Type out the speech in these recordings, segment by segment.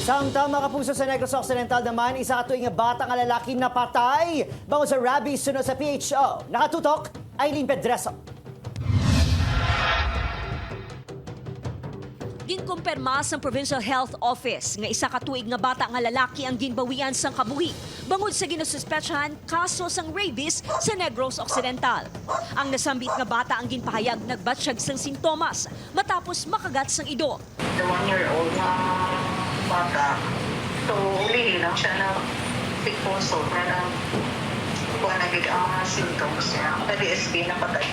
Samtang mga kapuso sa Negros Occidental naman, isa katuwing batang lalaki na patay. Bangon sa rabies sunod sa PHO. Nakatutok, Aileen Pedreso. Ginkumpirma sa Provincial Health Office nga isa katuig nga bata nga lalaki ang ginbawian sang kabuhi bangod sa ginususpetsahan kaso sang rabies sa Negros Occidental. Ang nasambit nga bata ang ginpahayag nagbatsyag sang sintomas matapos makagat sang ido. The 1-year-old na bata, so uli lang siya na big puso na kuha na big ang symptoms niya. Na-DSP na patay.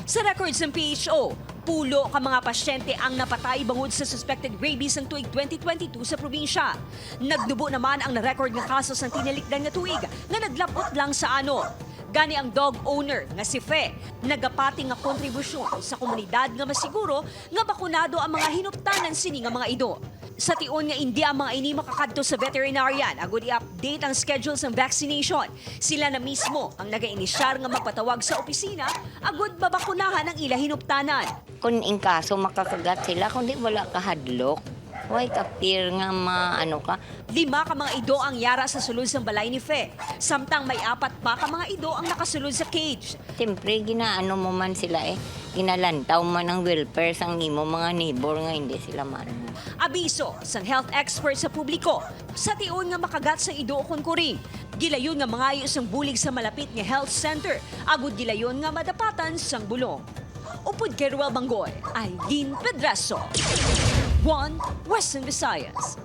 Sa records ng PHO, pulo ka mga pasyente ang napatay bangod sa suspected rabies ng tuig 2022 sa probinsya. Nagdubo naman ang na-record nga kaso sa tinalikdan nga tuig nga naglapot lang sa ano. Gani ang dog owner nga si Fe, nagapati nga kontribusyon sa komunidad nga masiguro nga bakunado ang mga hinuptanan sini nga mga ido. Sa tion nga hindi ang mga ini makakadto sa veterinarian, agud i-update ang schedule ng vaccination. Sila na mismo ang nag-inisyar nga magpatawag sa opisina, agud babakunahan ang ila hinuptanan. Kung in kaso makakagat sila, kundi wala ka hadlok. Why ka fear nga maano ka? 5 ka mga ido ang yara sa sulod sa balay ni Fe. Samtang may 4 pa ka mga ido ang nakasulod sa cage. Siyempre, ginaano mo man sila ginalantaw man ang welfare sang nimo mga neighbor nga hindi sila maano. Abiso sang health expert sa publiko, sa tion nga makagat sa ido o kunkuring. Gilayon nga mga sang bulig sa malapit nga health center, agud gilayon nga madapatan sang bulong. Upod kay Ruel Bangoy, Aileen Pedreso. One Western Visayas.